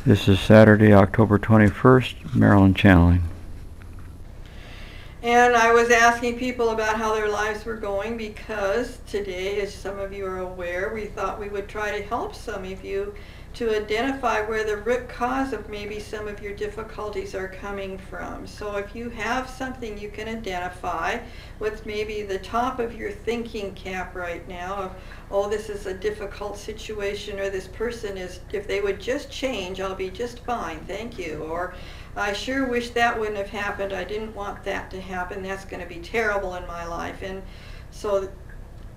This is Saturday, October 21st, Marilyn channeling. And I was asking people about how their lives were going because today, as some of you are aware, we thought we would try to help some of you to identify where the root cause of maybe some of your difficulties are coming from. So if you have something you can identify with maybe the top of your thinking cap right now of, oh, this is a difficult situation, or this person is, if they would just change, I'll be just fine, thank you. Or I sure wish that wouldn't have happened. I didn't want that to happen. That's going to be terrible in my life. And so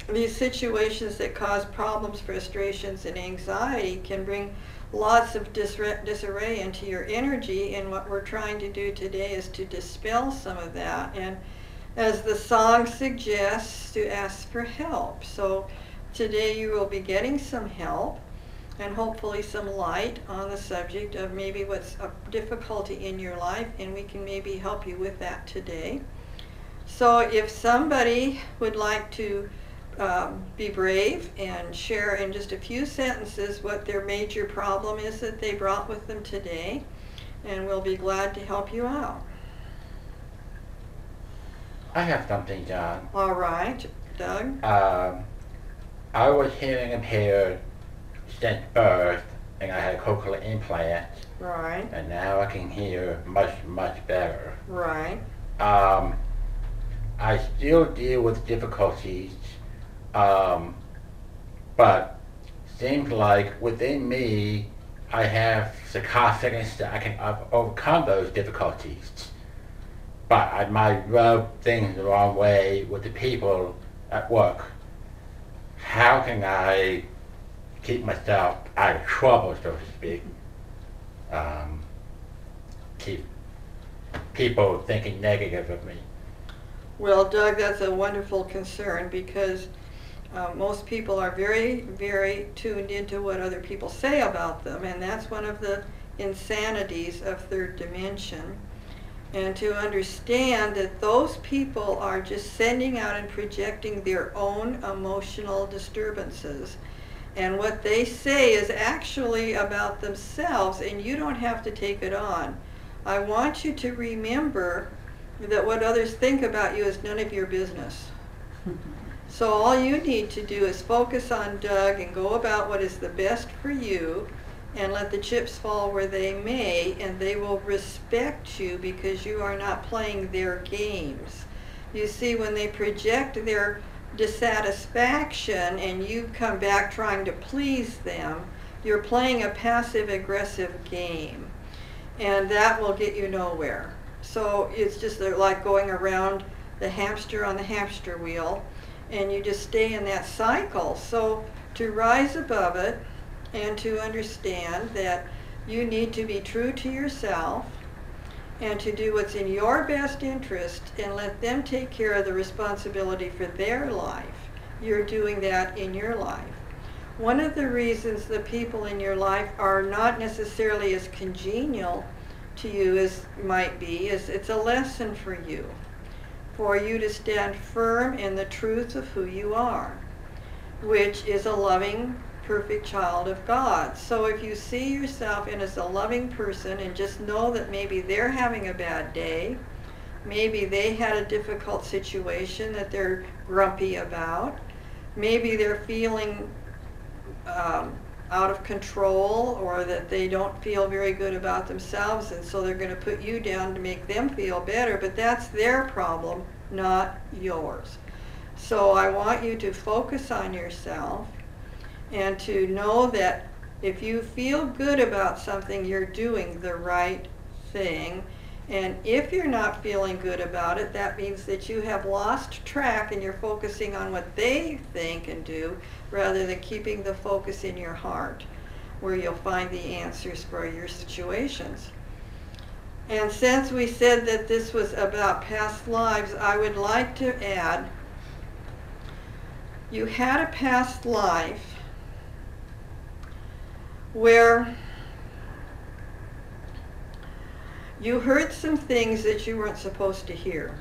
these situations that cause problems, frustrations, and anxiety can bring lots of disarray into your energy. And what we're trying to do today is to dispel some of that. And as the song suggests, to ask for help. So today you will be getting some help and hopefully some light on the subject of maybe what's a difficulty in your life, and we can maybe help you with that today. So if somebody would like to be brave and share in just a few sentences what their major problem is that they brought with them today, and we'll be glad to help you out. I have something, John. All right, Doug. I was hearing impaired since birth, and I had a cochlear implant. Right. And now I can hear much, much better. Right. I still deal with difficulties, but seems like within me, I have the confidence that I can overcome those difficulties. But I might rub things the wrong way with the people at work. How can I keep myself out of trouble, so to speak? Keep people thinking negative of me. Well, Doug, that's a wonderful concern because most people are very, very tuned into what other people say about them, and that's one of the insanities of third dimension. And to understand that those people are just sending out and projecting their own emotional disturbances. And what they say is actually about themselves, and you don't have to take it on. I want you to remember that what others think about you is none of your business. So all you need to do is focus on Doug and go about what is the best for you, and let the chips fall where they may, and they will respect you because you are not playing their games. You see, when they project their dissatisfaction and you come back trying to please them, you're playing a passive-aggressive game, and that will get you nowhere. So it's just like going around the hamster on the hamster wheel, and you just stay in that cycle. So to rise above it and to understand that you need to be true to yourself and to do what's in your best interest and let them take care of the responsibility for their life. You're doing that in your life. One of the reasons the people in your life are not necessarily as congenial to you as might be is it's a lesson for you to stand firm in the truth of who you are, which is a loving, perfect child of God. So if you see yourself in as a loving person and just know that maybe they're having a bad day, maybe they had a difficult situation that they're grumpy about, maybe they're feeling out of control, or that they don't feel very good about themselves, and so they're going to put you down to make them feel better, but that's their problem, not yours. So I want you to focus on yourself and to know that if you feel good about something, you're doing the right thing. And if you're not feeling good about it, that means that you have lost track and you're focusing on what they think and do rather than keeping the focus in your heart, where you'll find the answers for your situations. And since we said that this was about past lives, I would like to add, you had a past life where you heard some things that you weren't supposed to hear.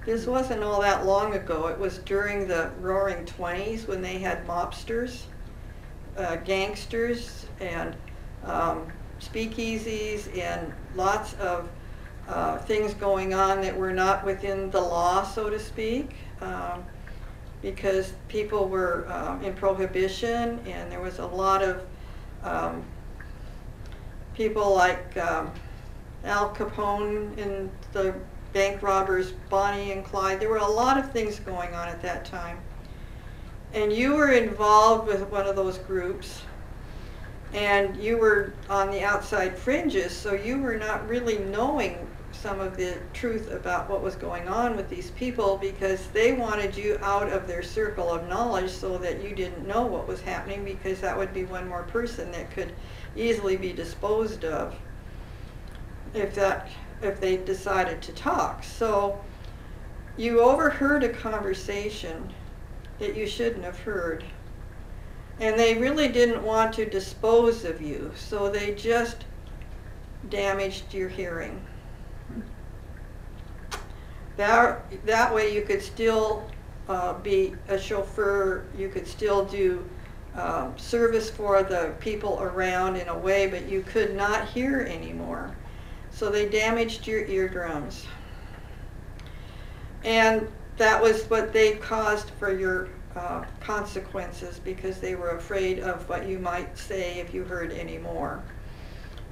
This wasn't all that long ago. It was during the Roaring 20s when they had mobsters. gangsters and speakeasies and lots of things going on that were not within the law, so to speak, because people were in prohibition, and there was a lot of people like Al Capone and the bank robbers Bonnie and Clyde. There were a lot of things going on at that time. And you were involved with one of those groups, and you were on the outside fringes, so you were not really knowing some of the truth about what was going on with these people, because they wanted you out of their circle of knowledge so that you didn't know what was happening, because that would be one more person that could easily be disposed of if they decided to talk. So you overheard a conversation that you shouldn't have heard, and they really didn't want to dispose of you, so they just damaged your hearing. That way you could still be a chauffeur, you could still do service for the people around in a way, but you could not hear anymore. So they damaged your eardrums. And that was what they caused for your consequences, because they were afraid of what you might say if you heard any more.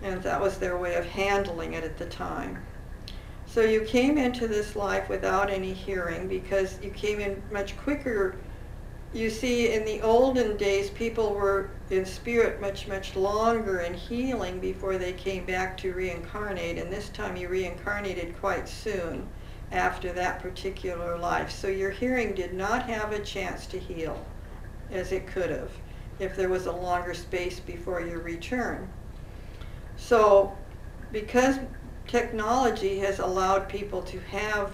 And that was their way of handling it at the time. So you came into this life without any hearing, because you came in much quicker. You see, in the olden days, people were in spirit much, much longer and healing before they came back to reincarnate. And this time you reincarnated quite soon after that particular life. So your hearing did not have a chance to heal as it could have if there was a longer space before your return. So because technology has allowed people to have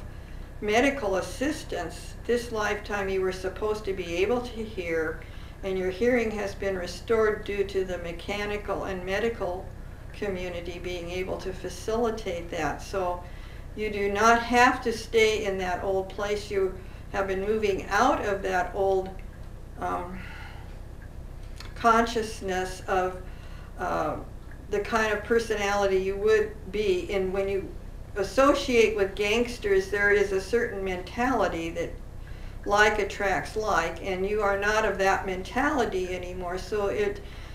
medical assistance, this lifetime you were supposed to be able to hear, and your hearing has been restored due to the mechanical and medical community being able to facilitate that. So you do not have to stay in that old place. You have been moving out of that old consciousness of the kind of personality you would be in. When you associate with gangsters, there is a certain mentality that like attracts like, and you are not of that mentality anymore. So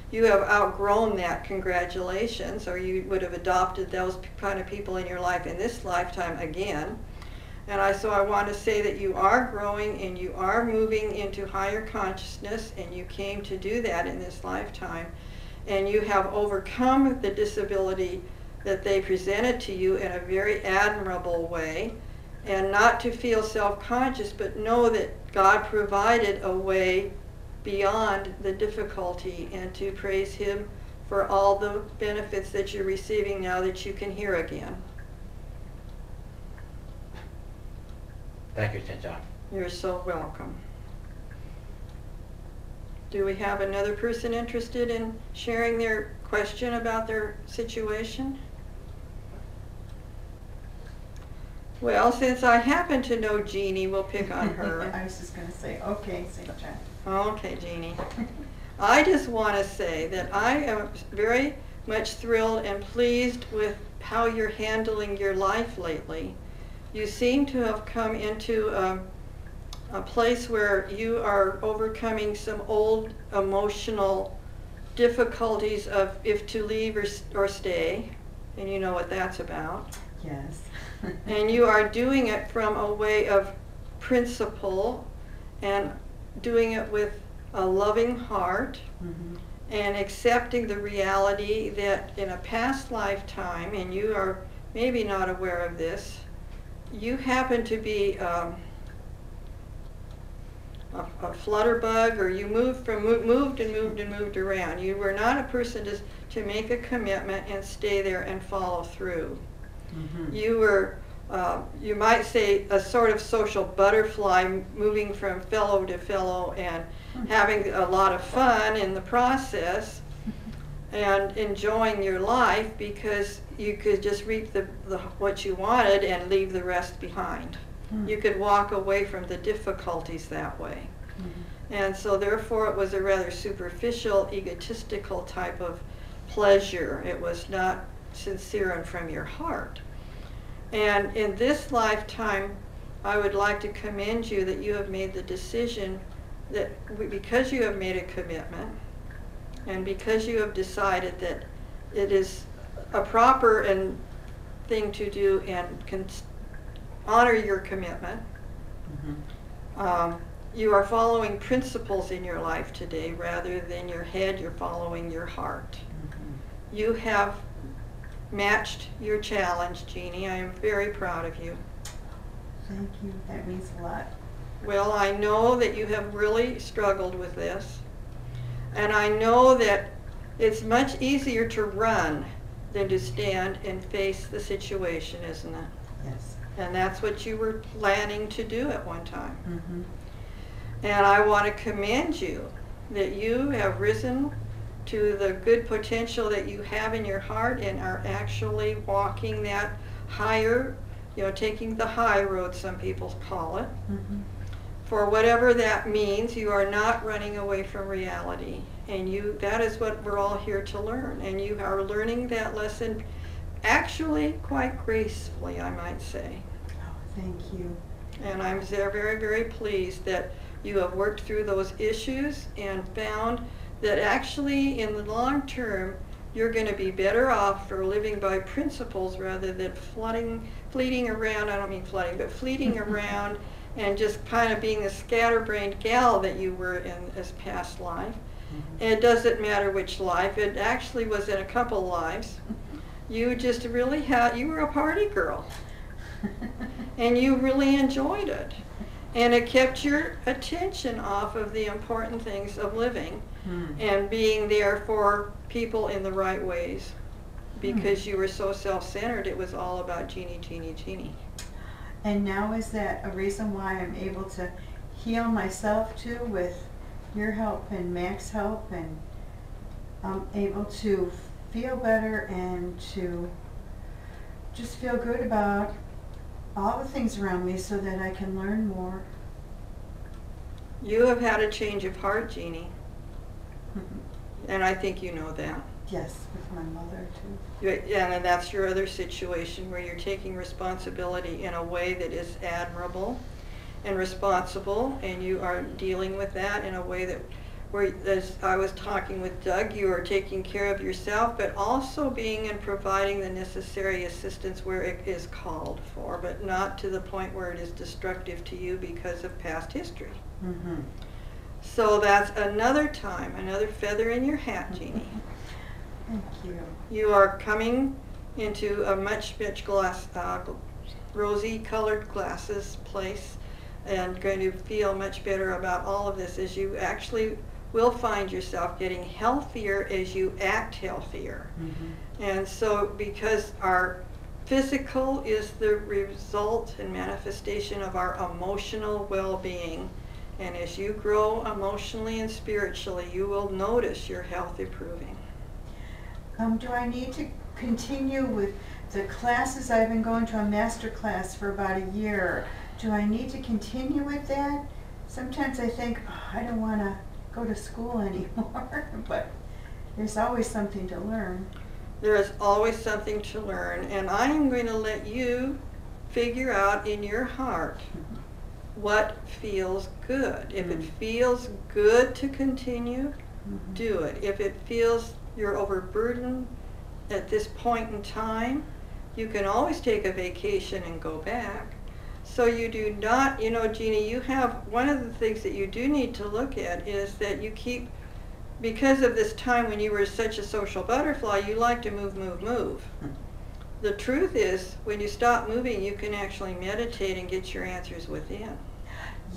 you have outgrown that. Congratulations, or you would have adopted those kind of people in your life in this lifetime again. And so I want to say that you are growing and you are moving into higher consciousness, and you came to do that in this lifetime. And you have overcome the disability that they presented to you in a very admirable way, and not to feel self-conscious, but know that God provided a way beyond the difficulty, and to praise Him for all the benefits that you're receiving now that you can hear again. Thank you, Chincha. You're so welcome. Do we have another person interested in sharing their question about their situation? Well, since I happen to know Jeannie, we'll pick on her. I was just going to say, okay, St. John. Okay, Jeannie. I just want to say that I am very much thrilled and pleased with how you're handling your life lately. You seem to have come into a place where you are overcoming some old emotional difficulties of if to leave or stay, and you know what that's about. Yes. And you are doing it from a way of principle, and doing it with a loving heart, Mm-hmm. and accepting the reality that in a past lifetime, and you are maybe not aware of this, you happen to be a flutterbug, or you moved around. You were not a person to make a commitment and stay there and follow through. Mm-hmm. You were, you might say, a sort of social butterfly, moving from fellow to fellow and having a lot of fun in the process, and enjoying your life because you could just reap what you wanted and leave the rest behind. You could walk away from the difficulties that way. Mm-hmm. And so therefore it was a rather superficial, egotistical type of pleasure. It was not sincere and from your heart. And in this lifetime, I would like to commend you that you have made the decision that because you have made a commitment and because you have decided that it is a proper and thing to do and can honor your commitment, you are following principles in your life today rather than your head. You're following your heart. You have matched your challenge, Jeannie. I am very proud of you. Thank you. That means a lot. Well, I know that you have really struggled with this, and I know that it's much easier to run than to stand and face the situation, isn't it? Yes. And that's what you were planning to do at one time. Mm-hmm. And I want to commend you that you have risen to the good potential that you have in your heart and are actually walking that higher, taking the high road, some people call it. Mm-hmm. For whatever that means, you are not running away from reality. And that is what we're all here to learn. And you are learning that lesson actually quite gracefully, I might say. Oh, thank you. And I'm very, very pleased that you have worked through those issues and found that actually in the long term, you're going to be better off for living by principles rather than fleeting around, I don't mean flooding, but fleeting around and just kind of being the scatterbrained gal that you were in this past life. And it doesn't matter which life, it actually was in a couple lives. You just really you were a party girl. And you really enjoyed it. And it kept your attention off of the important things of living and being there for people in the right ways. Because you were so self-centered, it was all about Jeannie, Jeannie, Jeannie. And now is that a reason why I'm able to heal myself too with your help and Mac's help, and I'm able to feel better and to just feel good about all the things around me so that I can learn more. You have had a change of heart, Jeannie. And I think you know that. Yes, with my mother too. And that's your other situation where you're taking responsibility in a way that is admirable and responsible, and you are dealing with that in a way that, where, as I was talking with Doug, you are taking care of yourself, but also being and providing the necessary assistance where it is called for, but not to the point where it is destructive to you because of past history. Mm-hmm. So that's another time, another feather in your hat, Jeannie. Thank you. You are coming into a much rosy colored glasses place and going to feel much better about all of this as you actually will find yourself getting healthier as you act healthier. Mm-hmm. And so because our physical is the result and manifestation of our emotional well-being, and as you grow emotionally and spiritually, you will notice your health improving. Do I need to continue with the classes? I've been going to a master class for about a year. Do I need to continue with that? Sometimes I think, I don't want to go to school anymore, but there's always something to learn. There is always something to learn, and I am going to let you figure out in your heart what feels good. If it feels good to continue, do it. If it feels you're overburdened at this point in time, you can always take a vacation and go back. So you do not, Jeannie, you have, one of the things that you do need to look at is that you keep, because of this time when you were such a social butterfly, you like to move, move, move. The truth is, when you stop moving, you can actually meditate and get your answers within.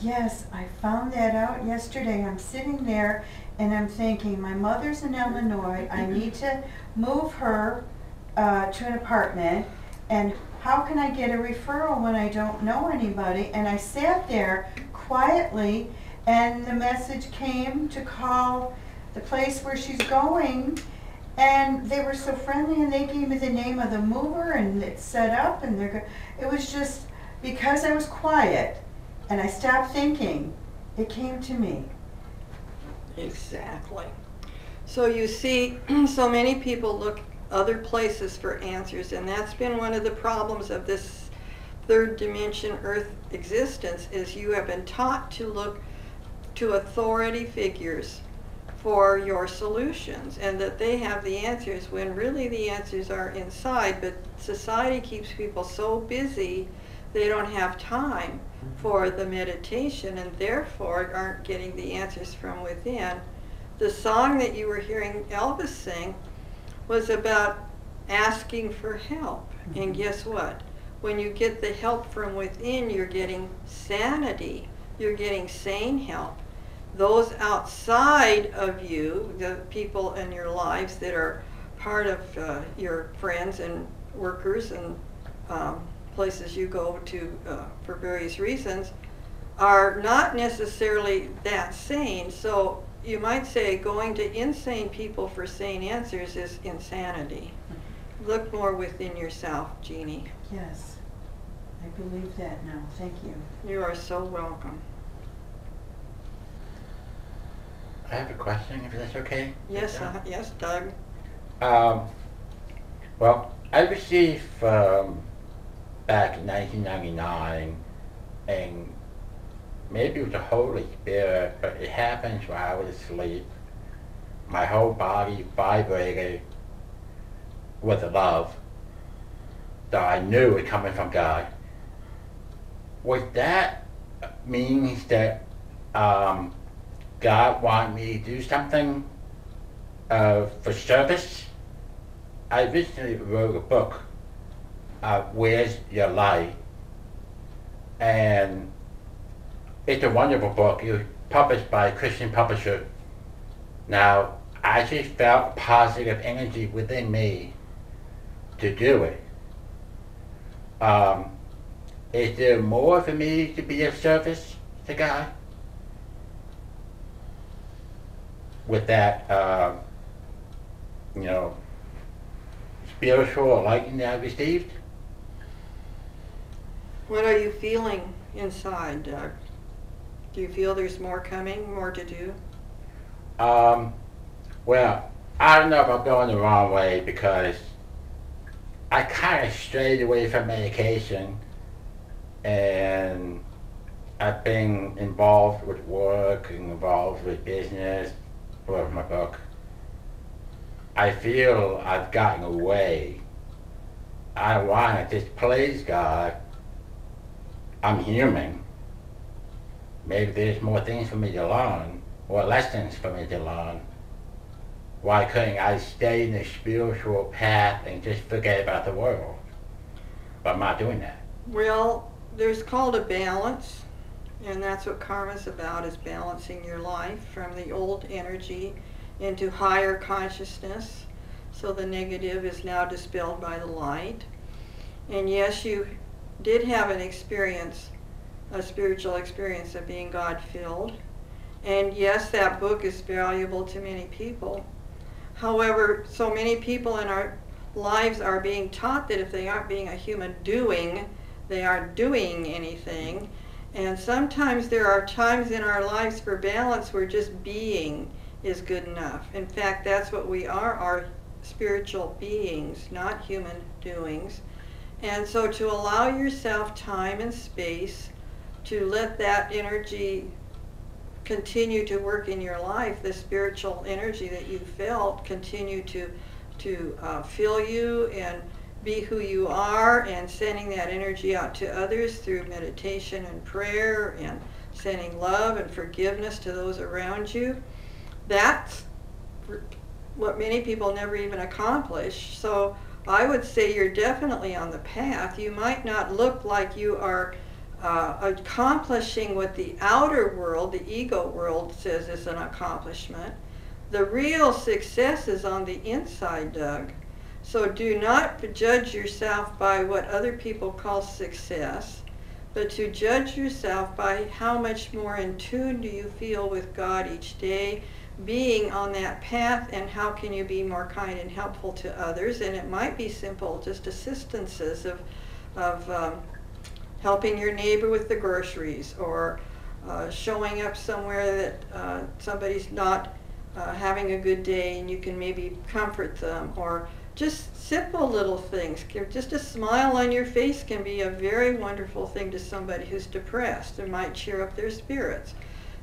Yes, I found that out yesterday. I'm sitting there and I'm thinking, my mother's in Illinois. I need to move her to an apartment, and how can I get a referral when I don't know anybody? And I sat there quietly, and the message came to call the place where she's going, and they were so friendly, and they gave me the name of the mover, and it's set up, and it was just because I was quiet and I stopped thinking, it came to me. Exactly. So you see, so many people look other places for answers, and that's been one of the problems of this third dimension Earth existence, is you have been taught to look to authority figures for your solutions, and that they have the answers when really the answers are inside. But society keeps people so busy they don't have time for the meditation, and therefore aren't getting the answers from within. The song that you were hearing Elvis sing was about asking for help. And guess what? When you get the help from within, you're getting sanity. You're getting sane help. Those outside of you, the people in your lives that are part of your friends and workers and places you go to for various reasons, are not necessarily that sane. So you might say going to insane people for sane answers is insanity. Look more within yourself, Jeannie. Yes, I believe that now. Thank you. You are so welcome. I have a question, if that's okay? Yes, yes, Doug. Well, I received back in 1999, and maybe it was the Holy Spirit, but it happens while I was asleep. My whole body vibrated with the love that I knew was coming from God. Would that means that God wanted me to do something for service? I recently wrote a book, Where's Your Light? And it's a wonderful book. It was published by a Christian publisher. Now, I just felt positive energy within me to do it. Is there more for me to be of service to God? With that, spiritual enlightenment that I received? What are you feeling inside, Doug? Do you feel there's more coming, more to do? Well, I don't know if I'm going the wrong way, because I kind of strayed away from medication, and I've been involved with work and involved with business for my book. I feel I've gotten away. I want to just please God. I'm human. Maybe there's more things for me to learn, or lessons for me to learn. Why couldn't I stay in the spiritual path and just forget about the world? But I'm not doing that. Well, there's called a balance, and that's what karma's about, is balancing your life from the old energy into higher consciousness. So the negative is now dispelled by the light. And yes, you did have an experience, a spiritual experience of being God-filled. And yes, that book is valuable to many people. However, so many people in our lives are being taught that if they aren't being a human doing, they aren't doing anything. And sometimes there are times in our lives for balance where just being is good enough. In fact, that's what we are spiritual beings, not human doings. And so to allow yourself time and space to let that energy continue to work in your life, the spiritual energy that you felt continue to fill you and be who you are, and sending that energy out to others through meditation and prayer and sending love and forgiveness to those around you. That's what many people never even accomplish. So I would say you're definitely on the path. You might not look like you are accomplishing what the outer world, the ego world, says is an accomplishment. The real success is on the inside, Doug. So do not judge yourself by what other people call success, but to judge yourself by how much more in tune do you feel with God each day, being on that path, and how can you be more kind and helpful to others. And it might be simple, just assistances of helping your neighbor with the groceries, or showing up somewhere that somebody's not having a good day, and you can maybe comfort them, or just simple little things. Just a smile on your face can be a very wonderful thing to somebody who's depressed and might cheer up their spirits.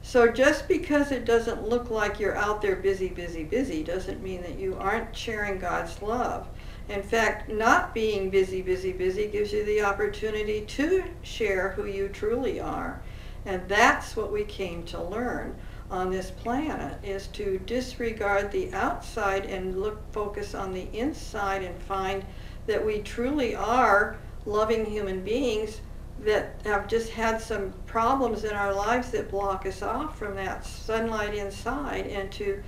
So just because it doesn't look like you're out there busy, busy, busy doesn't mean that you aren't sharing God's love. In fact, not being busy, busy, busy gives you the opportunity to share who you truly are. And that's what we came to learn on this planet, is to disregard the outside and focus on the inside and find that we truly are loving human beings that have just had some problems in our lives that block us off from that sunlight inside. And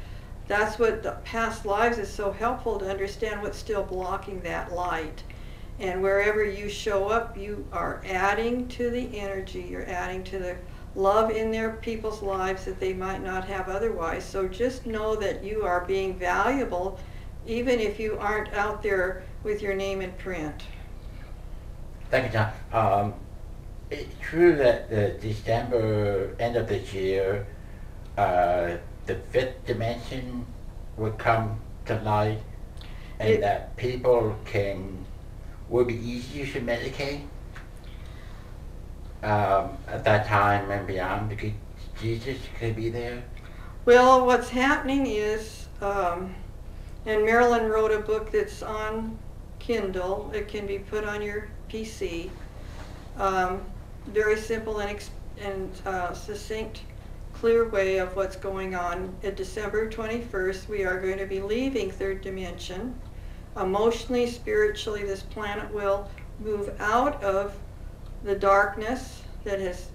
that's what the past lives is so helpful, to understand what's still blocking that light. And wherever you show up, you are adding to the energy, you're adding to the love in their people's lives that they might not have otherwise. So just know that you are being valuable, even if you aren't out there with your name in print. Thank you, John. It's true that the December end of this year, the fifth dimension would come to light, and that people would be easier to medicate at that time and beyond, because Jesus could be there? Well, what's happening is, and Marilyn wrote a book that's on Kindle. It can be put on your PC. Very simple and succinct, clear way of what's going on. At December 21st, we are going to be leaving third dimension. Emotionally, spiritually, this planet will move out of the darkness that has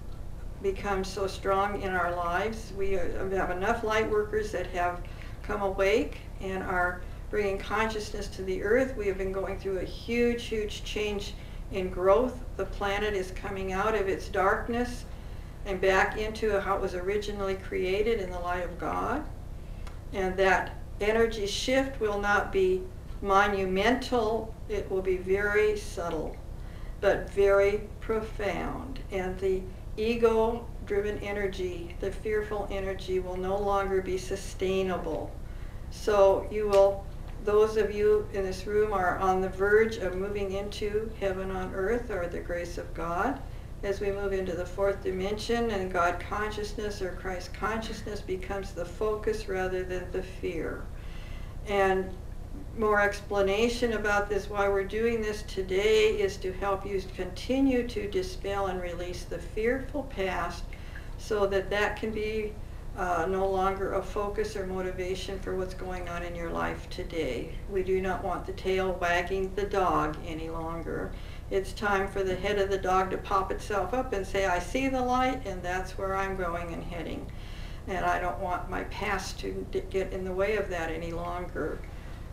become so strong in our lives. We have enough light workers that have come awake and are bringing consciousness to the earth. We have been going through a huge, huge change in growth. The planet is coming out of its darkness and back into how it was originally created in the light of God. And that energy shift will not be monumental, it will be very subtle, but very profound. And the ego-driven energy, the fearful energy, will no longer be sustainable. So those of you in this room are on the verge of moving into heaven on earth, or the grace of God, as we move into the fourth dimension, and God consciousness or Christ consciousness becomes the focus rather than the fear. And more explanation about this, why we're doing this today, is to help you continue to dispel and release the fearful past, so that can be no longer a focus or motivation for what's going on in your life today. We do not want the tail wagging the dog any longer. It's time for the head of the dog to pop itself up and say, I see the light, and that's where I'm going and heading. And I don't want my past to get in the way of that any longer.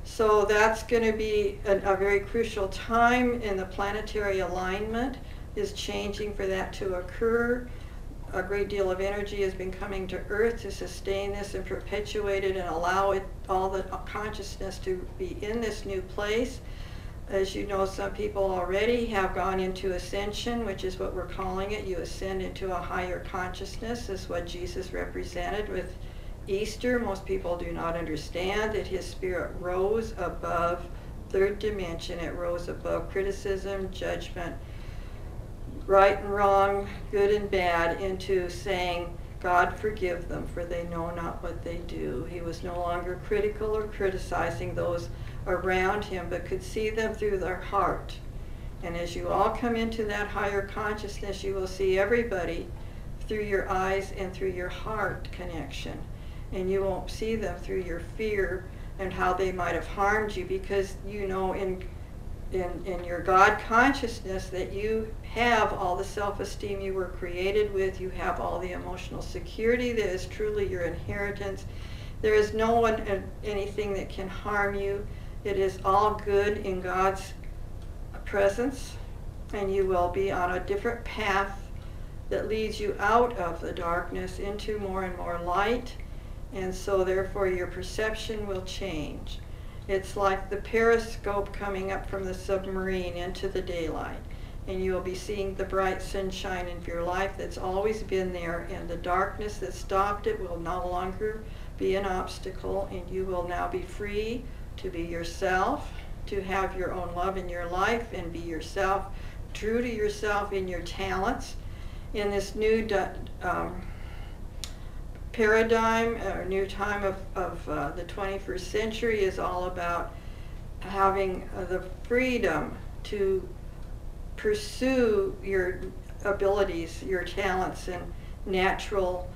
So that's going to be a very crucial time, in the planetary alignment is changing for that to occur. A great deal of energy has been coming to Earth to sustain this and perpetuate it and allow all the consciousness to be in this new place. As you know, some people already have gone into ascension, which is what we're calling it. You ascend into a higher consciousness, is what Jesus represented with Easter. Most people do not understand that his spirit rose above third dimension. It rose above criticism, judgment, right and wrong, good and bad, into saying, God forgive them, for they know not what they do. He was no longer critical or criticizing those around him, but could see them through their heart. And as you all come into that higher consciousness, you will see everybody through your eyes and through your heart connection. And you won't see them through your fear and how they might have harmed you, because you know in your God consciousness that you have all the self-esteem you were created with. You have all the emotional security that is truly your inheritance. There is no one and anything that can harm you. It is all good in God's presence, and you will be on a different path that leads you out of the darkness into more and more light. And so therefore your perception will change. It's like the periscope coming up from the submarine into the daylight. and you will be seeing the bright sunshine in your life that's always been there, and the darkness that stopped it will no longer be an obstacle, and you will now be free to be yourself, to have your own love in your life, and be yourself, true to yourself in your talents. In this new paradigm, or new time of the 21st century is all about having the freedom to pursue your abilities, your talents, and natural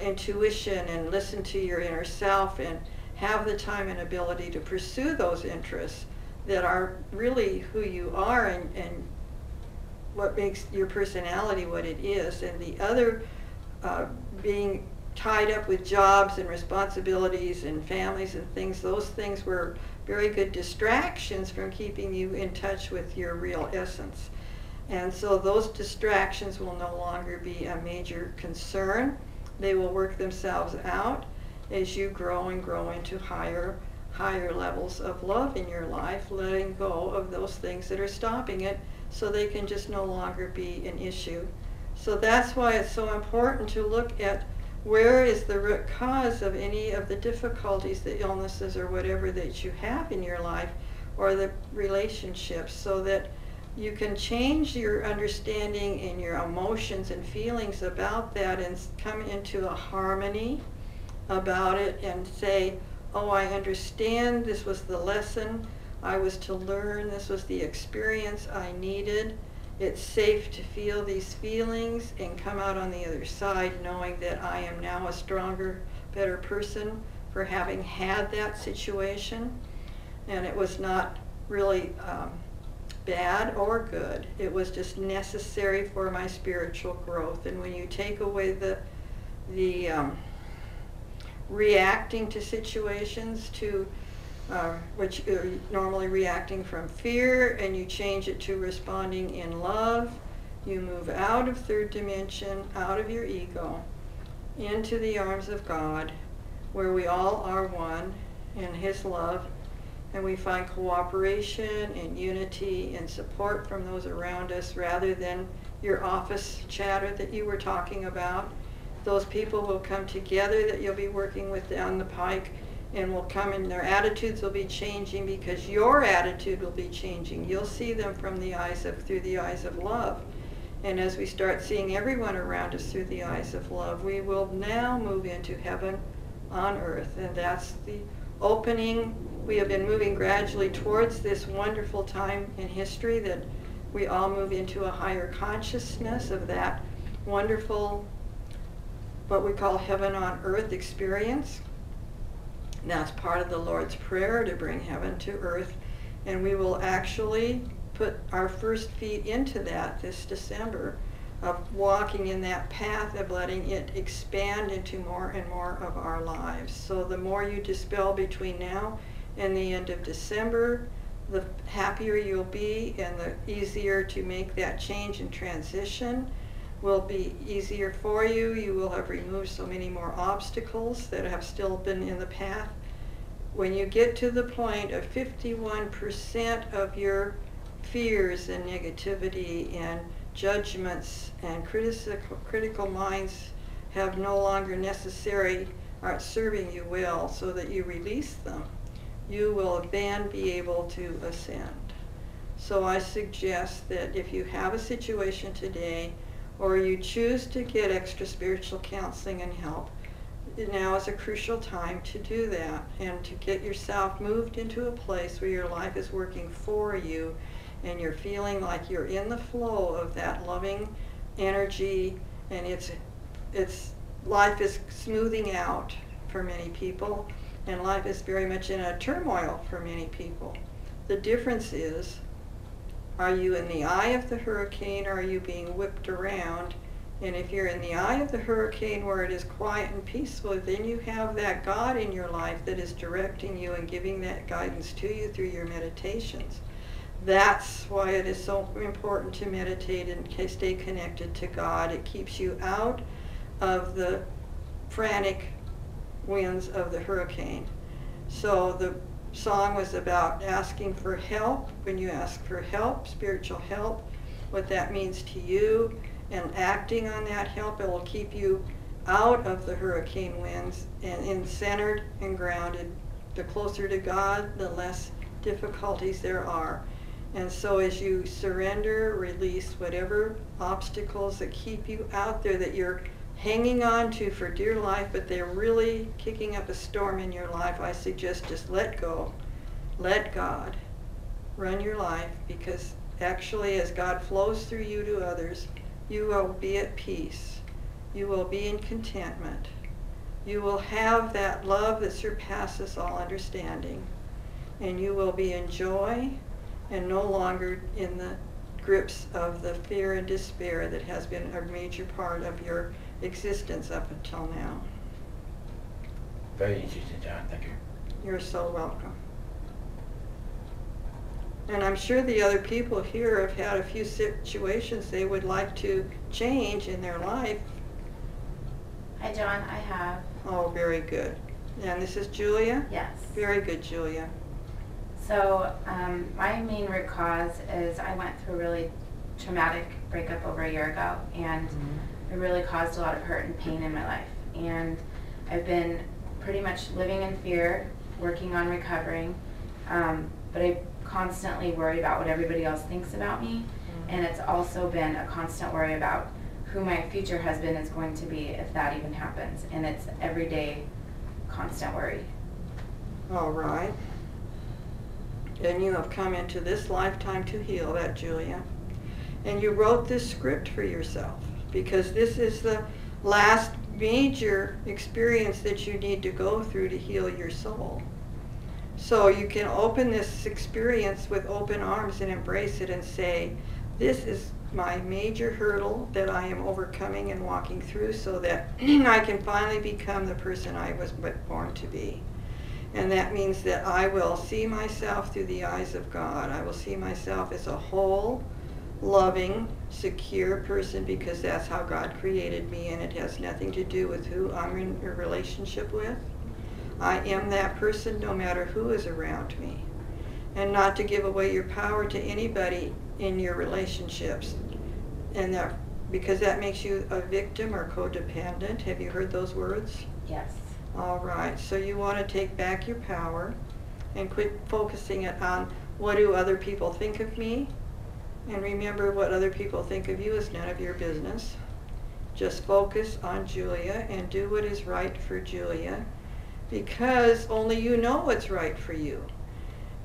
intuition, and listen to your inner self, and have the time and ability to pursue those interests that are really who you are, and what makes your personality what it is. And the other, being tied up with jobs and responsibilities and families and things, those things were very good distractions from keeping you in touch with your real essence. And so those distractions will no longer be a major concern. They will work themselves out as you grow and grow into higher levels of love in your life, letting go of those things that are stopping it, so they can just no longer be an issue. So that's why it's so important to look at where is the root cause of any of the difficulties, the illnesses, or whatever that you have in your life, or the relationships, so that you can change your understanding and your emotions and feelings about that, and come into a harmony about it, and say, oh, I understand, this was the lesson I was to learn, this was the experience I needed. It's safe to feel these feelings and come out on the other side knowing that I am now a stronger, better person for having had that situation. And it was not really bad or good. It was just necessary for my spiritual growth. And when you take away the reacting to situations, which are normally reacting from fear, and you change it to responding in love, you move out of third dimension, out of your ego, into the arms of God, where we all are one in His love, and we find cooperation and unity and support from those around us, rather than your office chatter that you were talking about. Those people will come together that you'll be working with down the pike, and will come, and their attitudes will be changing, because your attitude will be changing. You'll see them from through the eyes of love. And as we start seeing everyone around us through the eyes of love, we will now move into heaven on earth. And that's the opening. We have been moving gradually towards this wonderful time in history, that we all move into a higher consciousness of that wonderful, what we call heaven on earth experience. That's part of the Lord's Prayer, to bring heaven to earth. And we will actually put our first feet into that this December, of walking in that path of letting it expand into more and more of our lives. So the more you dispel between now and the end of December, the happier you'll be, and the easier to make that change and transition will be easier for you. You will have removed so many more obstacles that have still been in the path. When you get to the point of 51% of your fears and negativity and judgments and critical minds have no longer aren't serving you well, so that you release them, you will then be able to ascend. So I suggest that if you have a situation today, or you choose to get extra spiritual counseling and help, now is a crucial time to do that, and to get yourself moved into a place where your life is working for you, and you're feeling like you're in the flow of that loving energy, and life is smoothing out for many people, and life is very much in a turmoil for many people. The difference is, are you in the eye of the hurricane, or are you being whipped around? And if you're in the eye of the hurricane, where it is quiet and peaceful, then you have that God in your life that is directing you and giving that guidance to you through your meditations. That's why it is so important to meditate and stay connected to God. It keeps you out of the frantic winds of the hurricane. So the song was about asking for help. When you ask for help, spiritual help, what that means to you, and acting on that help. It will keep you out of the hurricane winds and centered and grounded. The closer to God, the less difficulties there are. And so as you surrender, release whatever obstacles that keep you out there that you're hanging on to for dear life, but they're really kicking up a storm in your life, I suggest just let go. Let God run your life, because actually as God flows through you to others, you will be at peace. You will be in contentment. You will have that love that surpasses all understanding. And you will be in joy and no longer in the grips of the fear and despair that has been a major part of your existence up until now. Very interesting, John. Thank you. You're so welcome. And I'm sure the other people here have had a few situations they would like to change in their life. Hi, John. I have. Oh, very good. And this is Julia? Yes. Very good, Julia. So my main root cause is I went through a really traumatic breakup over a year ago, and it really caused a lot of hurt and pain in my life. And I've been pretty much living in fear, working on recovering, but I constantly worry about what everybody else thinks about me, and it's also been a constant worry about who my future husband is going to be if that even happens, and it's everyday constant worry. All right. And you have come into this lifetime to heal that, Julia. And you wrote this script for yourself because this is the last major experience that you need to go through to heal your soul. So you can open this experience with open arms and embrace it and say, this is my major hurdle that I am overcoming and walking through so that I can finally become the person I was born to be. And that means that I will see myself through the eyes of God. I will see myself as a whole, loving, secure person, because that's how God created me, and it has nothing to do with who I'm in a relationship with. I am that person no matter who is around me. And not to give away your power to anybody in your relationships, and that because that makes you a victim or codependent. Have you heard those words? Yes. All right, so you want to take back your power and quit focusing it on what do other people think of me, and remember what other people think of you is none of your business. Just focus on Julia and do what is right for Julia, because only you know what's right for you.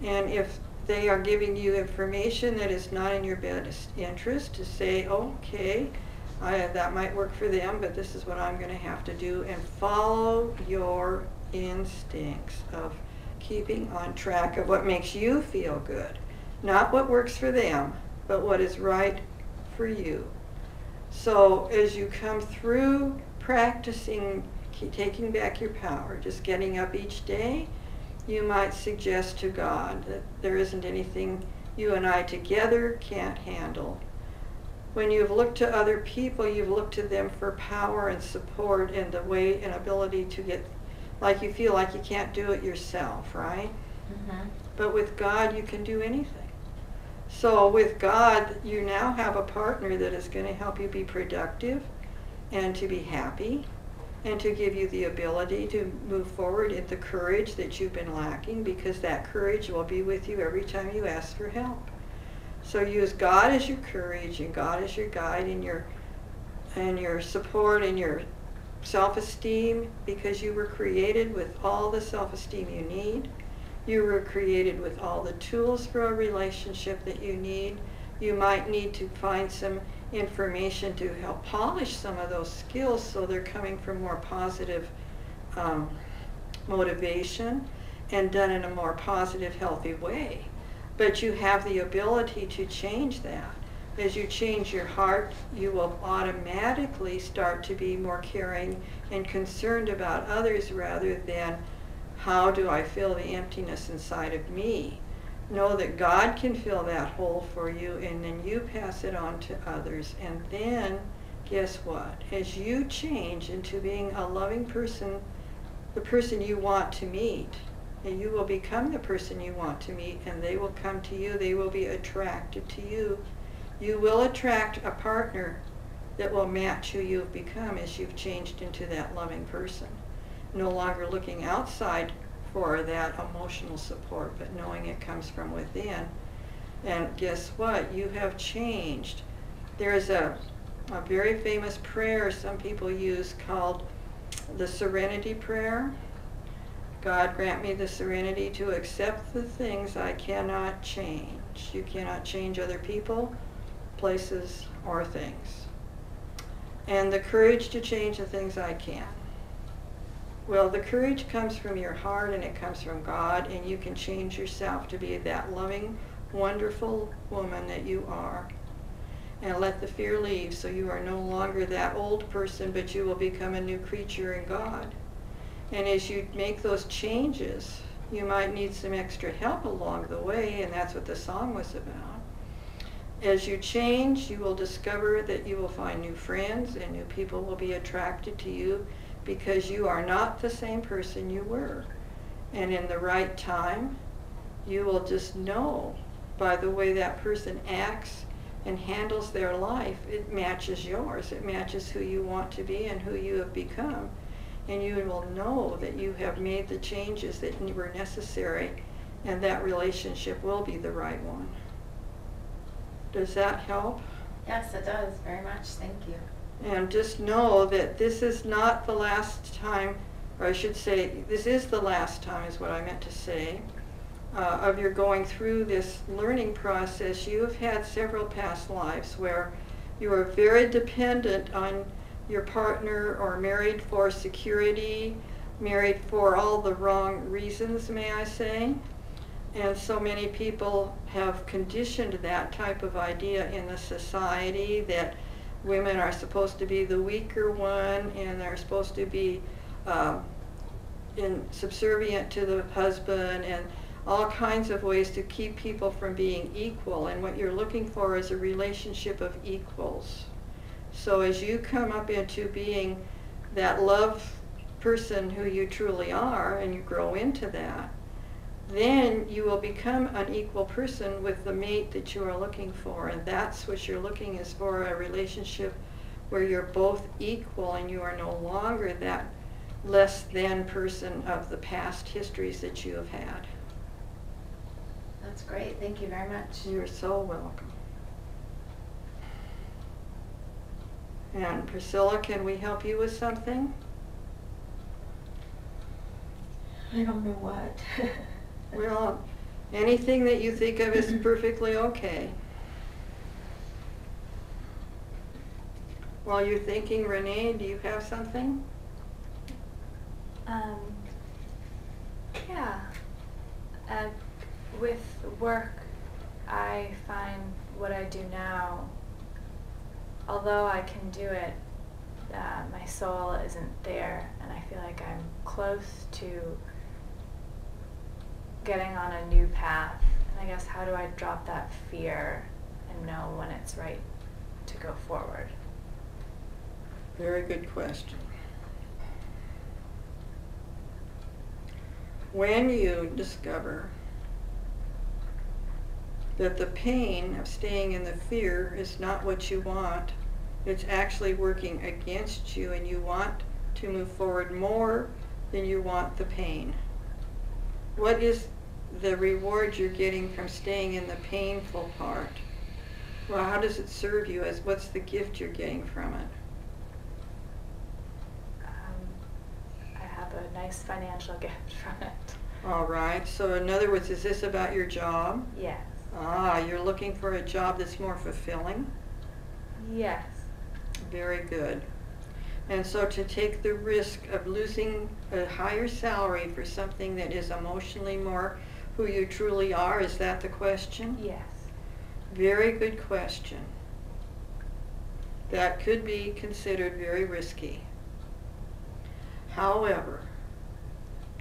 And if they are giving you information that is not in your best interest, to say, okay, that might work for them, but this is what I'm going to have to do, and follow your instincts of keeping on track of what makes you feel good. Not what works for them, but what is right for you. So as you come through practicing taking back your power, just getting up each day, you might suggest to God that there isn't anything you and I together can't handle. When you've looked to other people, you've looked to them for power and support and the way and ability to get, like you feel like you can't do it yourself, right? Mm-hmm. But with God, you can do anything. So with God, you now have a partner that is going to help you be productive and to be happy and to give you the ability to move forward in the courage that you've been lacking, because that courage will be with you every time you ask for help. So use God as your courage and God as your guide and your support and your self-esteem, because you were created with all the self-esteem you need. You were created with all the tools for a relationship that you need. You might need to find some information to help polish some of those skills so they're coming from more positive motivation and done in a more positive, healthy way. But you have the ability to change that. As you change your heart, you will automatically start to be more caring and concerned about others rather than how do I fill the emptiness inside of me. Know that God can fill that hole for you, and then you pass it on to others. And then, guess what? As you change into being a loving person, the person you want to meet, and you will become the person you want to meet, and they will come to you, they will be attracted to you, You will attract a partner that will match who you've become as you've changed into that loving person. No longer looking outside for that emotional support, but knowing it comes from within. And guess what? You have changed. There's a very famous prayer some people use called the Serenity Prayer. God grant me the serenity to accept the things I cannot change. You cannot change other people, places, or things. And the courage to change the things I can. Well, the courage comes from your heart and it comes from God, and you can change yourself to be that loving, wonderful woman that you are. And let the fear leave, so you are no longer that old person, but you will become a new creature in God. And as you make those changes, you might need some extra help along the way, and that's what the song was about. As you change, you will discover that you will find new friends and new people will be attracted to you, because you are not the same person you were. And in the right time, you will just know by the way that person acts and handles their life, it matches yours. It matches who you want to be and who you have become. And you will know that you have made the changes that were necessary, and that relationship will be the right one. Does that help? Yes, it does, very much. Thank you. And just know that this is not the last time, or I should say, this is the last time is what I meant to say, of your going through this learning process. You have had several past lives where you are very dependent on your partner, or married for security, married for all the wrong reasons, may I say. And so many people have conditioned that type of idea in the society, that women are supposed to be the weaker one, and they're supposed to be subservient to the husband, and all kinds of ways to keep people from being equal. And what you're looking for is a relationship of equals. So as you come up into being that love person who you truly are, and you grow into that, then you will become an equal person with the mate that you are looking for. And that's what you're looking is for, a relationship where you're both equal and you are no longer that less than person of the past histories that you have had. That's great. Thank you very much. You're so welcome. And Priscilla, can we help you with something? I don't know what. Well, anything that you think of is perfectly okay. While you're thinking, Renee, do you have something? Yeah. With work, I find what I do now, although I can do it, my soul isn't there, and I feel like I'm close to getting on a new path. And I guess, how do I drop that fear and know when it's right to go forward? Very good question. When you discover that the pain of staying in the fear is not what you want, it's actually working against you, and you want to move forward more than you want the pain. What is the reward you're getting from staying in the painful part? Well, how does it serve you? What's the gift you're getting from it? I have a nice financial gift from it. All right. So in other words, is this about your job? Yes. Ah, you're looking for a job that's more fulfilling? Yes. Very good. And so to take the risk of losing a higher salary for something that is emotionally more who you truly are, is that the question? Yes. Very good question. That could be considered very risky. However,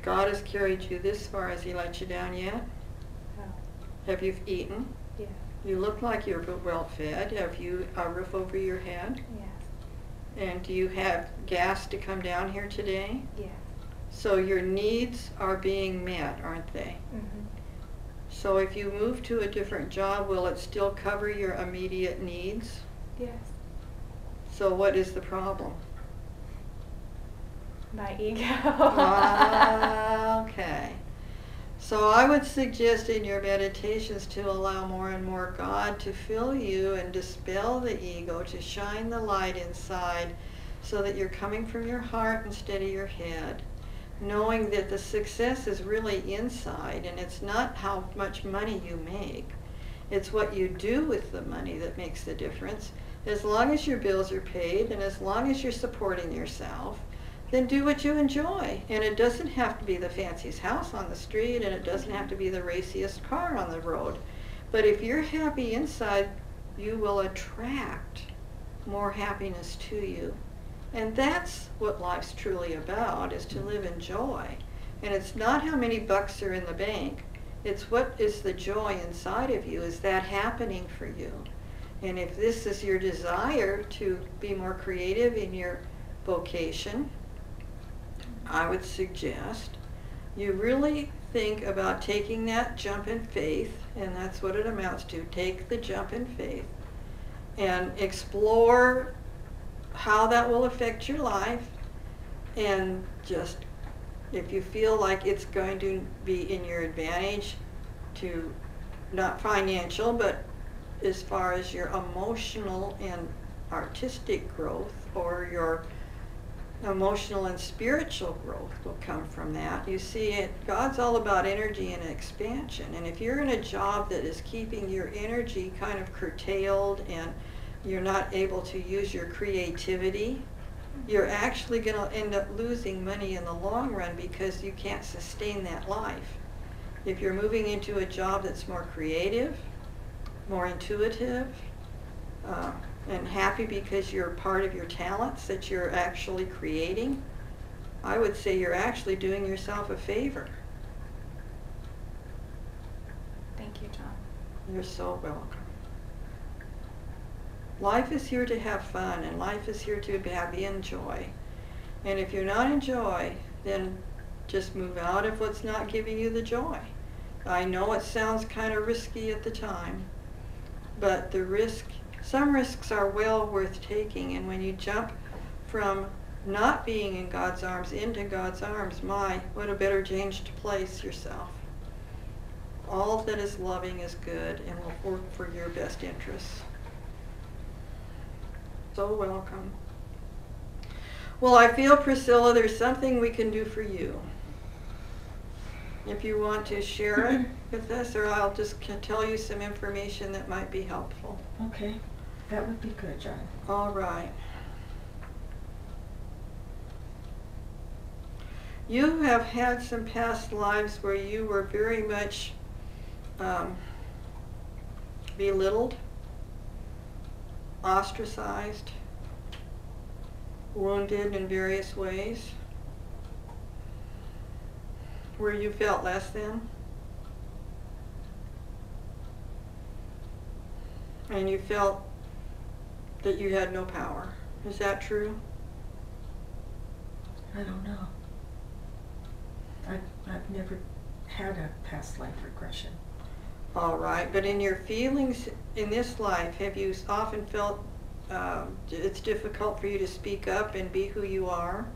God has carried you this far. Has He let you down yet? No. Have you eaten? Yes. You look like you're well fed. Have you a roof over your head? Yes. And do you have gas to come down here today? Yes. So your needs are being met, aren't they? Mm-hmm. So if you move to a different job, will it still cover your immediate needs? Yes. So what is the problem? My ego. Okay. So I would suggest in your meditations to allow more and more God to fill you and dispel the ego, to shine the light inside so that you're coming from your heart instead of your head, knowing that the success is really inside, and it's not how much money you make. It's what you do with the money that makes the difference. As long as your bills are paid and as long as you're supporting yourself, then do what you enjoy. And it doesn't have to be the fanciest house on the street, and it doesn't have to be the raciest car on the road. But if you're happy inside, you will attract more happiness to you. And that's what life's truly about, is to live in joy. And it's not how many bucks are in the bank. It's what is the joy inside of you. Is that happening for you? And if this is your desire to be more creative in your vocation, I would suggest you really think about taking that jump in faith, and that's what it amounts to. Take the jump in faith and explore how that will affect your life, and just, if you feel like it's going to be in your advantage, to not financial, but as far as your emotional and artistic growth, or your emotional and spiritual growth will come from that. You see, God's all about energy and expansion. And if you're in a job that is keeping your energy kind of curtailed and you're not able to use your creativity, you're actually going to end up losing money in the long run because you can't sustain that life. If you're moving into a job that's more creative, more intuitive, and happy because you're part of your talents that you're actually creating, I would say you're actually doing yourself a favor. Thank you, John. You're so welcome. Life is here to have fun, and life is here to be in joy. And if you're not in joy, then just move out of what's not giving you the joy. I know it sounds kind of risky at the time, but some risks are well worth taking. And when you jump from not being in God's arms into God's arms, my, what a better change to place yourself. All that is loving is good and will work for your best interests. So welcome. Well, I feel, Priscilla, there's something we can do for you. If you want to share it with us, or I'll just tell you some information that might be helpful. Okay, that would be good, John. All right. You have had some past lives where you were very much belittled, ostracized, wounded in various ways, where you felt less than, and you felt that you had no power. Is that true? I don't know. I've never had a past life regression. All right, but in your feelings in this life, have you often felt it's difficult for you to speak up and be who you are?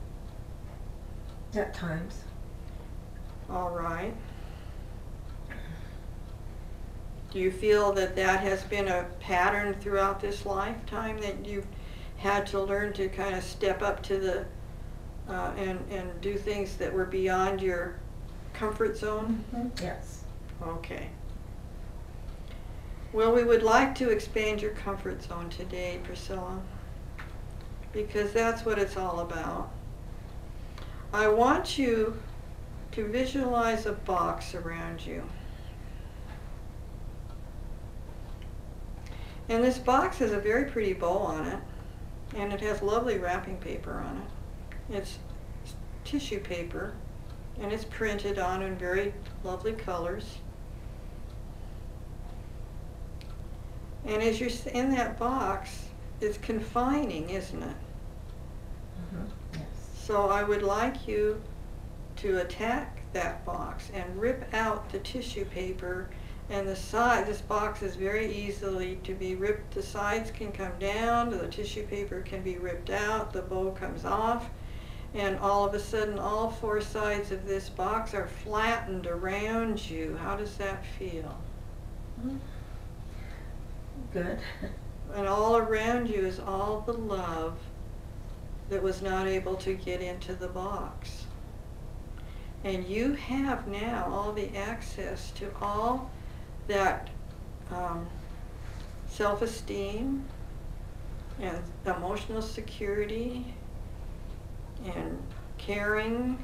At times. All right. Do you feel that that has been a pattern throughout this lifetime, that you've had to learn to kind of step up to the and do things that were beyond your comfort zone? Mm-hmm. Yes. Okay. Well, we would like to expand your comfort zone today, Priscilla, because that's what it's all about. I want you to visualize a box around you. And this box has a very pretty bow on it, and it has lovely wrapping paper on it. It's tissue paper, and it's printed on in very lovely colors. And as you're in that box, it's confining, isn't it? Mm-hmm. Yes. So I would like you to attack that box and rip out the tissue paper And the side, this box is very easily to be ripped. The sides can come down, the tissue paper can be ripped out, the bow comes off, and all of a sudden all four sides of this box are flattened around you. How does that feel? Good. And all around you is all the love that was not able to get into the box. And you have now all the access to all that self-esteem and emotional security and caring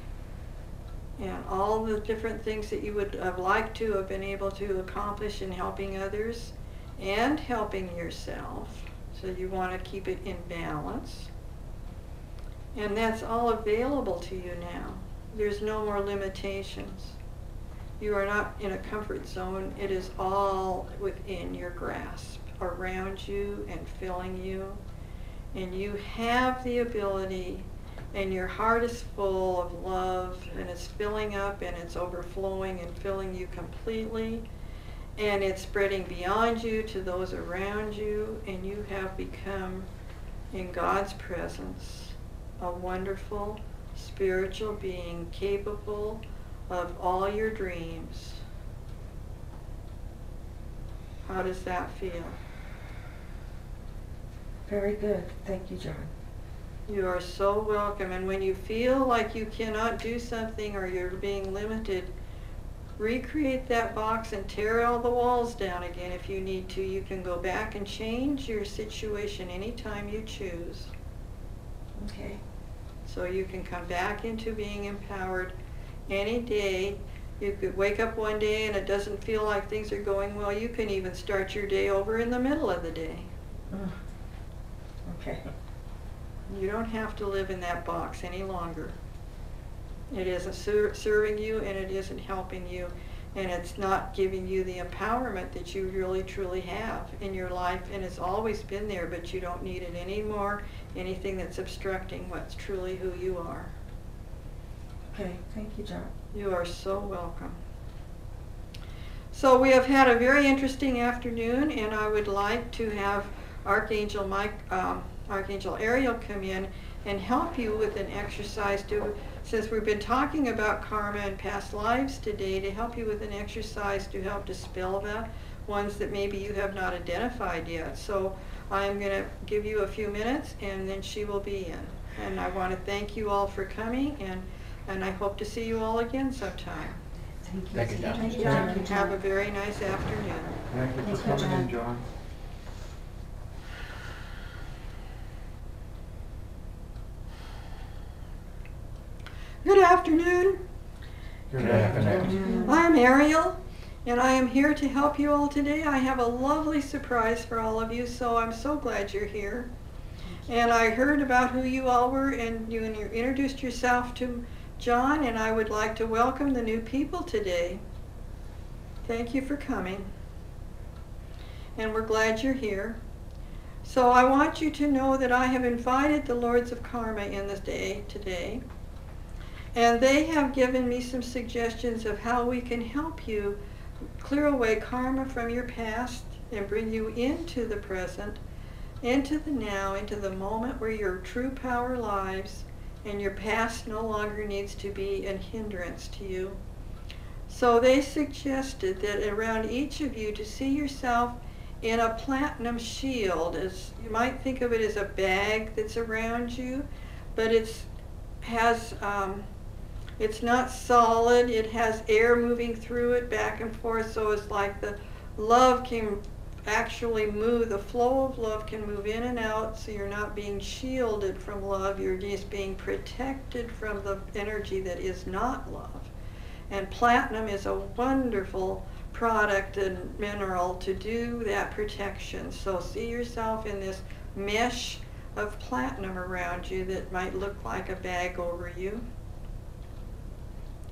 and all the different things that you would have liked to have been able to accomplish in helping others and helping yourself. So you want to keep it in balance. And that's all available to you now. There's no more limitations. You are not in a comfort zone. It is all within your grasp, around you and filling you. And you have the ability, and your heart is full of love, and it's filling up and it's overflowing and filling you completely. And it's spreading beyond you to those around you, and you have become, in God's presence, a wonderful spiritual being capable of all your dreams. How does that feel? Very good. Thank you, John. You are so welcome. And when you feel like you cannot do something or you're being limited, recreate that box and tear all the walls down again if you need to. You can go back and change your situation anytime you choose. Okay. So you can come back into being empowered any day. You could wake up one day and it doesn't feel like things are going well. You can even start your day over in the middle of the day. Okay. You don't have to live in that box any longer. It isn't serving you, and it isn't helping you, and it's not giving you the empowerment that you really truly have in your life, and it's always been there, but you don't need it anymore, anything that's obstructing what's truly who you are. Okay. Thank you, John. You are so welcome. So we have had a very interesting afternoon, and I would like to have Archangel Ariel come in and help you with an exercise since we've been talking about karma and past lives today, to help you with an exercise to help dispel the ones that maybe you have not identified yet. So I'm going to give you a few minutes, and then she will be in. And I want to thank you all for coming, and I hope to see you all again sometime. Thank you. Thank you, John. Thank you, John. Have a very nice afternoon. Thank you Thank for you, coming in, John. John. Good afternoon. Good afternoon. I'm Ariel, and I am here to help you all today. I have a lovely surprise for all of you, so I'm so glad you're here. And I heard about who you all were, and you introduced yourself to John, and I would like to welcome the new people today. Thank you for coming, and we're glad you're here. So I want you to know that I have invited the Lords of Karma in this day today, and they have given me some suggestions of how we can help you clear away karma from your past and bring you into the present, into the now, into the moment where your true power lies, and your past no longer needs to be a hindrance to you. So they suggested that around each of you to see yourself in a platinum shield. As you might think of it as a bag that's around you, but it's not solid. It has air moving through it back and forth, so it's like the love can actually move, the flow of love can move in and out, so you're not being shielded from love, you're just being protected from the energy that is not love. And platinum is a wonderful product and mineral to do that protection. So see yourself in this mesh of platinum around you that might look like a bag over you,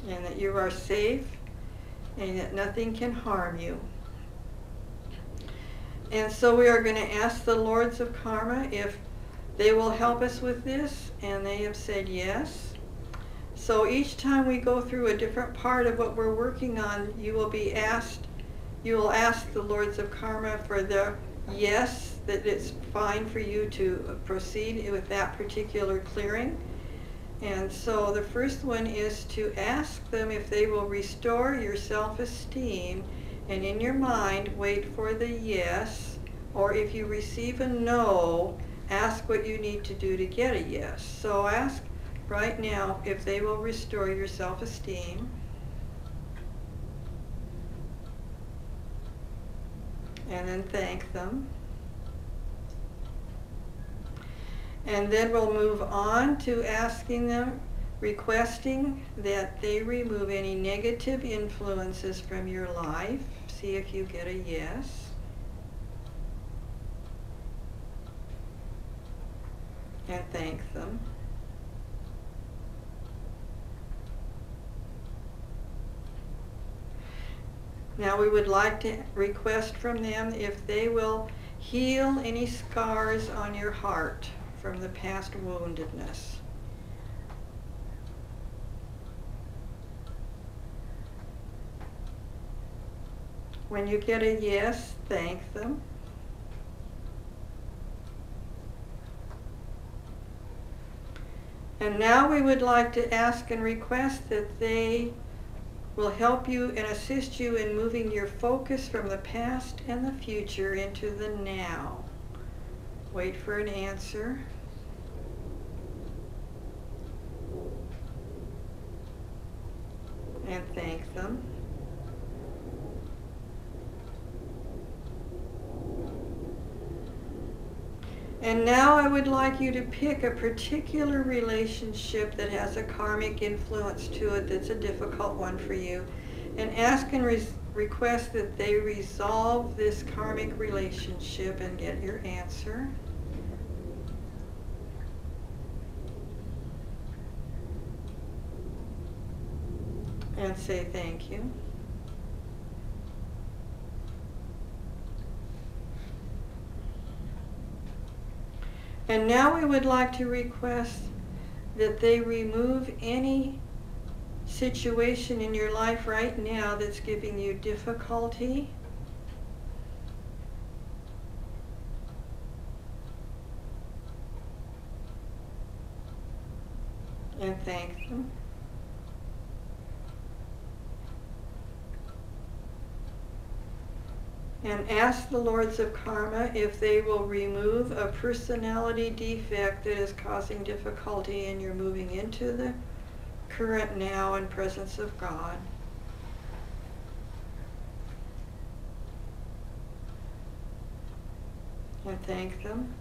and that you are safe and that nothing can harm you. And so we are going to ask the Lords of Karma if they will help us with this, and they have said yes. So each time we go through a different part of what we're working on, you will be asked You will ask the Lords of Karma for the yes, that it's fine for you to proceed with that particular clearing. And so the first one is to ask them if they will restore your self-esteem, and in your mind wait for the yes, or if you receive a no, ask what you need to do to get a yes. So ask right now if they will restore your self-esteem. And then thank them. And then we'll move on to asking them, requesting that they remove any negative influences from your life. See if you get a yes. And thank them. Now we would like to request from them if they will heal any scars on your heart from the past woundedness. When you get a yes, thank them. And now we would like to ask and request that they will help you and assist you in moving your focus from the past and the future into the now. Wait for an answer. And thank them. And now I would like you to pick a particular relationship that has a karmic influence to it that's a difficult one for you, and ask and request that they resolve this karmic relationship and get your answer. And say thank you. And now we would like to request that they remove any situation in your life right now that's giving you difficulty. And thank them. And ask the Lords of Karma if they will remove a personality defect that is causing difficulty and you're moving into the current now and presence of God. And thank them.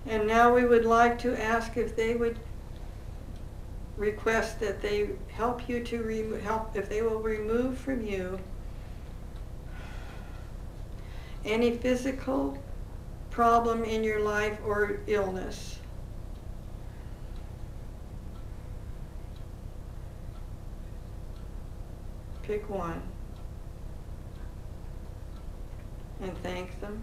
And now we would like to ask if they would request that they help you to if they will remove from you any physical problem in your life or illness. Pick one. And thank them.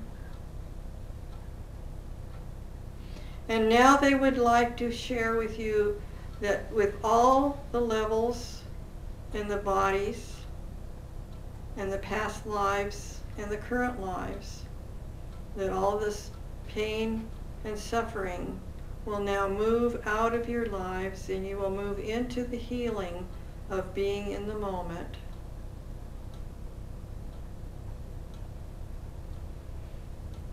And now they would like to share with you that with all the levels in the bodies and the past lives and the current lives, that all this pain and suffering will now move out of your lives, and you will move into the healing of being in the moment.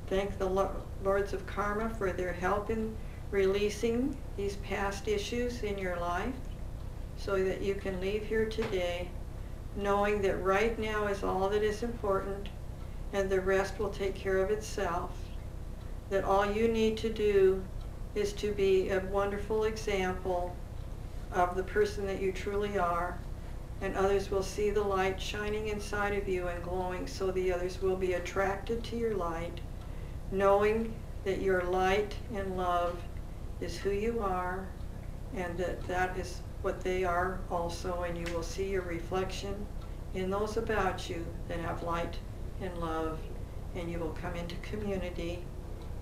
Thank the Lords of Karma for their help in releasing these past issues in your life so that you can leave here today knowing that right now is all that is important and the rest will take care of itself. That all you need to do is to be a wonderful example of the person that you truly are, and others will see the light shining inside of you and glowing, so the others will be attracted to your light, knowing that your light and love is who you are, and that that is what they are also, and you will see your reflection in those about you that have light and love, and you will come into community,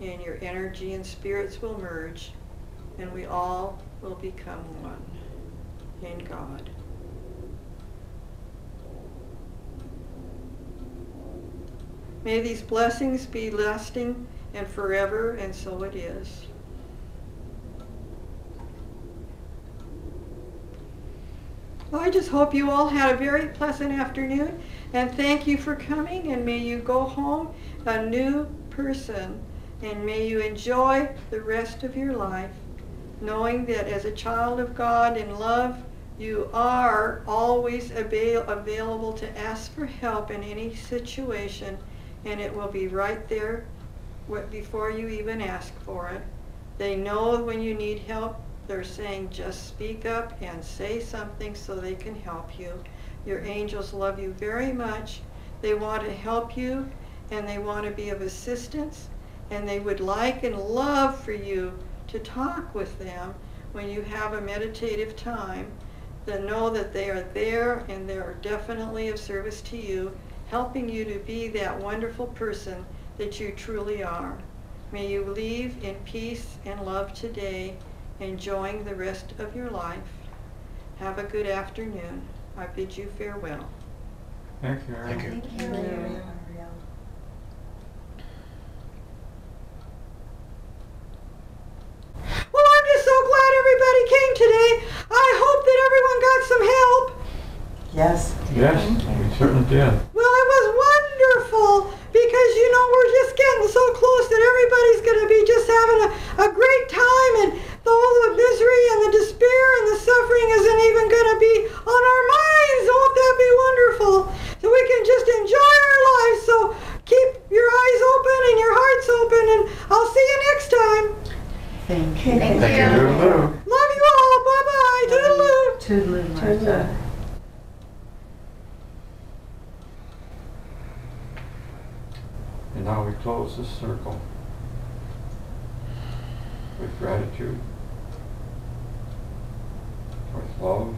and your energy and spirits will merge, and we all will become one in God. May these blessings be lasting and forever, and so it is. Well, I just hope you all had a very pleasant afternoon, and thank you for coming, and may you go home a new person, and may you enjoy the rest of your life, knowing that as a child of God in love, you are always available to ask for help in any situation, and it will be right there before you even ask for it. They know when you need help. They're saying just speak up and say something so they can help you. Your angels love you very much. They want to help you, and they want to be of assistance, and they would like and love for you to talk with them when you have a meditative time. Then know that they are there, and they are definitely of service to you, helping you to be that wonderful person that you truly are. May you leave in peace and love today, enjoying the rest of your life. Have a good afternoon. I bid you farewell. Thank you, Ariel. Thank you. Thank you, Ariel. Well, I'm just so glad everybody came today. I hope that everyone got some help. Yes. Yes, we certainly did. Well, it was wonderful because, you know, we're just getting so close that everybody's going to be just having a great time, and all the misery and the despair and the suffering isn't even going to be on our minds. Won't that be wonderful? So we can just enjoy our lives. So keep your eyes open and your hearts open, and I'll see you next time. Thank you. Thank Thank you. you. Toodaloo. Love you all. Bye-bye. Toodaloo. Toodaloo, Martha. And now we close this circle with gratitude, with love,